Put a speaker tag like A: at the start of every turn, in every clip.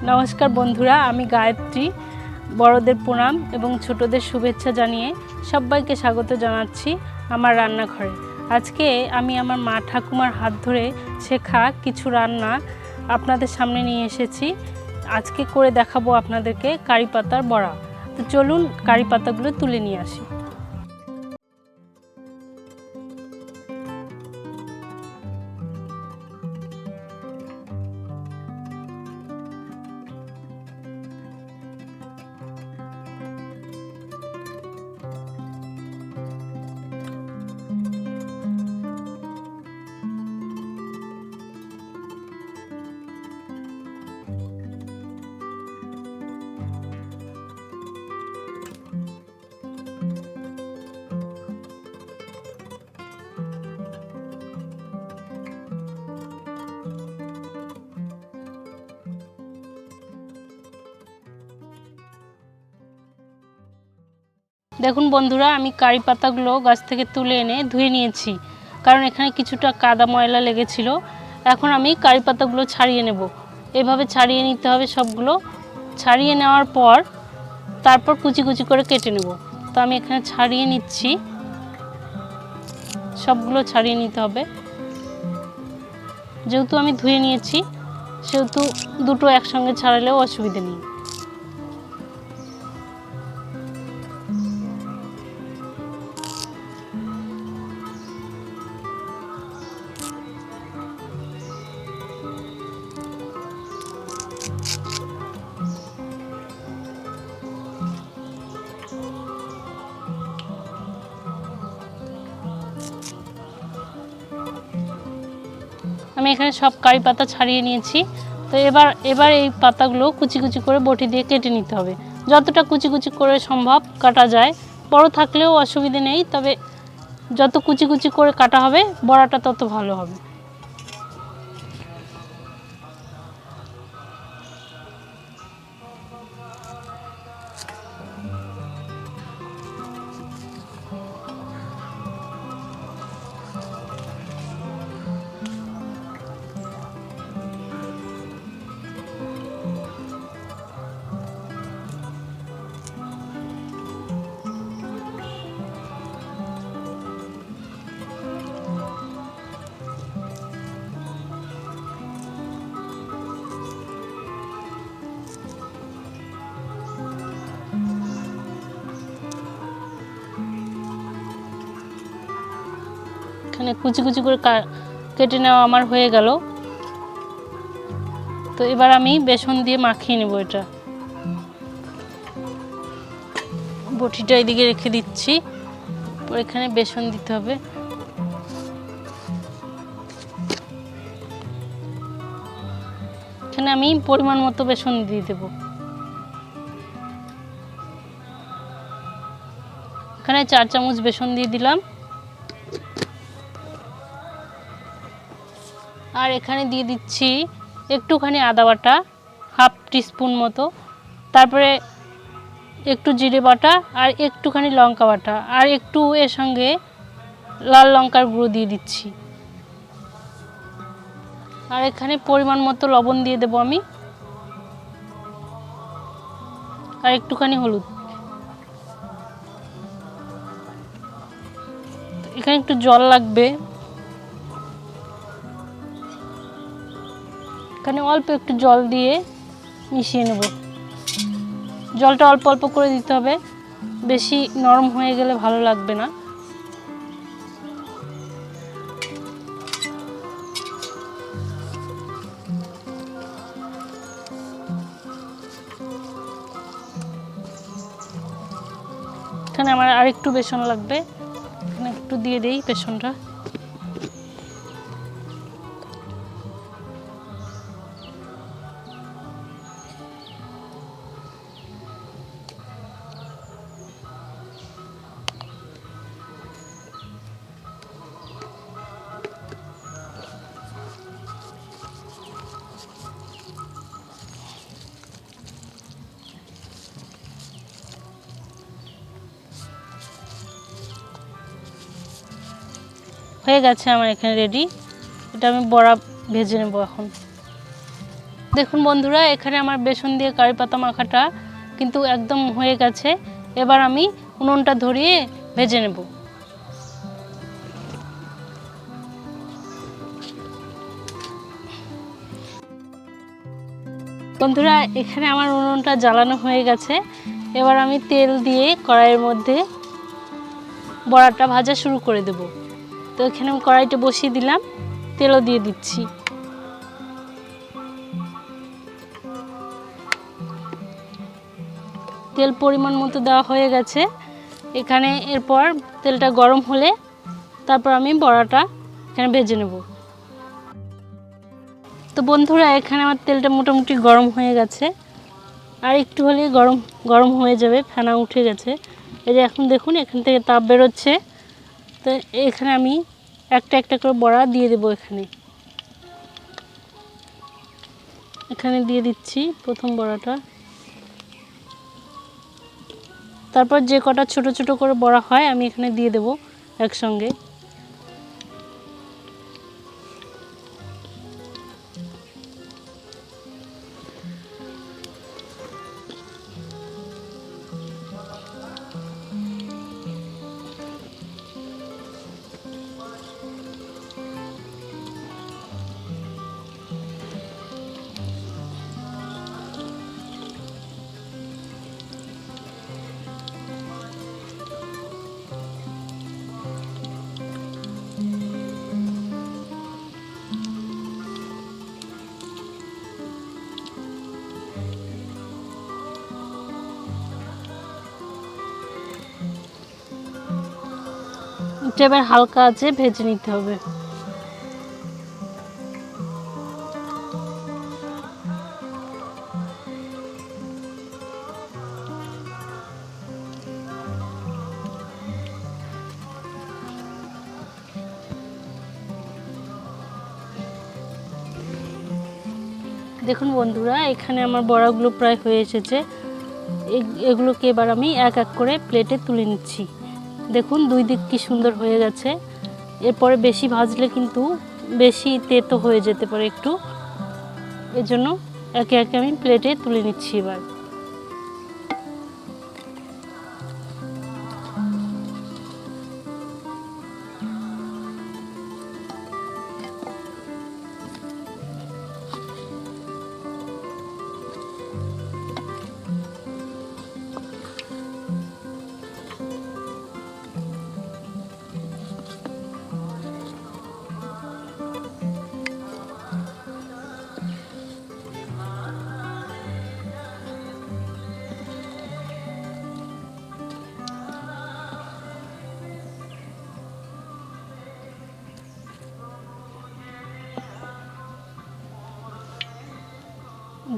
A: নমস্কার বন্ধুরা, আমি গায়ত্রী। বড়দের প্রণাম এবং ছোটদের শুভেচ্ছা জানিয়ে সবাইকে স্বাগত জানাচ্ছি আমার রান্নাঘরে। আজকে আমি আমার মা ঠাকুমার হাত ধরে শেখা কিছু রান্না আপনাদের সামনে নিয়ে এসেছি। আজকে করে দেখাবো আপনাদেরকে কারি পাতার বড়া। তো চলুন কারি পাতাগুলো তুলে নিয়ে আসি। দেখুন বন্ধুরা, আমি কারি পাতাগুলো গাছ থেকে তুলে এনে ধুয়ে নিয়েছি, কারণ এখানে কিছুটা কাদা ময়লা লেগেছিল। এখন আমি কারি পাতাগুলো ছাড়িয়ে নেব। এভাবে ছাড়িয়ে নিতে হবে সবগুলো। ছাড়িয়ে নেওয়ার পর তারপর কুচি কুচি করে কেটে নেব। তো আমি এখানে ছাড়িয়ে নিচ্ছি, সবগুলো ছাড়িয়ে নিতে হবে। যেহেতু আমি ধুয়ে নিয়েছি সেহেতু দুটো একসঙ্গে ছাড়ালেও অসুবিধা নেই। আমি এখানে সব কারি পাতা ছাড়িয়ে নিয়েছি। তো এবার এই পাতাগুলো কুচি কুচি করে বটি দিয়ে কেটে নিতে হবে। যতটা কুচি কুচি করে সম্ভব কাটা যায়। বড় থাকলেও অসুবিধে নেই, তবে যত কুচি কুচি করে কাটা হবে বড়াটা তত ভালো হবে। এখানে কুচি কুচি করে কেটে নেওয়া আমার হয়ে গেল। তো এবার আমি বেসন দিয়ে মাখিয়ে নেব। এটা বটিটা এদিকে রেখে দিচ্ছি, এখানে বেসন দিতে হবে। এখানে আমি পরিমাণ মতো বেসন দিয়ে দেব। এখানে 4 চামচ বেসন দিয়ে দিলাম। আর এখানে দিয়ে দিচ্ছি একটুখানি আদা বাটা, হাফ টিস্পুন মতো। তারপরে একটু জিরে বাটা আর একটুখানি লঙ্কা বাটা, আর একটু এর সঙ্গে লাল লঙ্কার গুঁড়ো দিয়ে দিচ্ছি। আর এখানে পরিমাণ মতো লবণ দিয়ে দেব আমি, আর একটুখানি হলুদ। এখানে একটু জল লাগবে। এখানে অল্প একটু জল দিয়ে মিশিয়ে নেব। জলটা অল্প অল্প করে দিতে হবে, বেশি নরম হয়ে গেলে ভালো লাগবে না। এখানে আমার আরেকটু বেসন লাগবে, এখানে একটু দিয়ে দেই বেসনটা। হয়ে গেছে আমার এখানে রেডি। এটা আমি বড়া ভেজে নেব এখন। দেখুন বন্ধুরা, এখানে আমার বেসন দিয়ে কারি পাতা মাখাটা কিন্তু একদম হয়ে গেছে। এবার আমি উনুনটা ধরিয়ে ভেজে নেব। বন্ধুরা, এখানে আমার উনুনটা জ্বালানো হয়ে গেছে। এবার আমি তেল দিয়ে কড়াইয়ের মধ্যে বড়াটা ভাজা শুরু করে দেব। তো এখানে আমি কড়াইটা বসিয়ে দিলাম, তেলও দিয়ে দিচ্ছি। তেল পরিমাণ মতো দেওয়া হয়ে গেছে। এখানে এরপর তেলটা গরম হলে তারপর আমি বড়াটা এখানে ভেজে নেব। তো বন্ধুরা, এখানে আমার তেলটা মোটামুটি গরম হয়ে গেছে, আর একটু হলেই গরম হয়ে যাবে, ফেনা উঠে গেছে। এই যে এখন দেখুন এখান থেকে তাপ বেরোচ্ছে। তো এখানে আমি একটা একটা করে বড়া দিয়ে দেবো। এখানে দিয়ে দিচ্ছি প্রথম বড়াটা। তারপর যে কটা ছোট ছোট করে বড়া হয় আমি এখানে দিয়ে দেব একসঙ্গে। এটা এবার হালকা আছে ভেজে নিতে হবে। দেখুন বন্ধুরা, এখানে আমার বড়াগুলো প্রায় হয়ে এসেছে। এগুলোকে এবার আমি এক এক করে প্লেটে তুলে নিচ্ছি। দেখুন দুই দিক কি সুন্দর হয়ে গেছে। এরপরে বেশি ভাজলে কিন্তু বেশি তেতো হয়ে যেতে পারে একটু, এজন্য একে একে আমি প্লেটে তুলে নিচ্ছি। এবার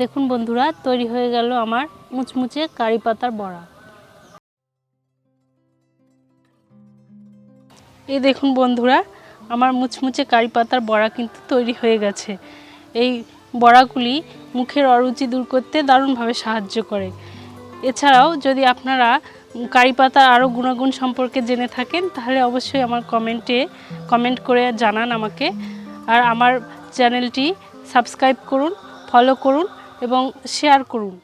A: দেখুন বন্ধুরা, তৈরি হয়ে গেল আমার মুচমুচে কারি পাতার বড়া। এই দেখুন বন্ধুরা, আমার মুচমুচে কারি পাতার বড়া কিন্তু তৈরি হয়ে গেছে। এই বড়াগুলি মুখের অরুচি দূর করতে দারুণভাবে সাহায্য করে। এছাড়াও যদি আপনারা কারি পাতার আরও গুণাগুণ সম্পর্কে জেনে থাকেন তাহলে অবশ্যই আমার কমেন্ট করে জানান আমাকে। আর আমার চ্যানেলটি সাবস্ক্রাইব করুন, ফলো করুন এবং শেয়ার করুন।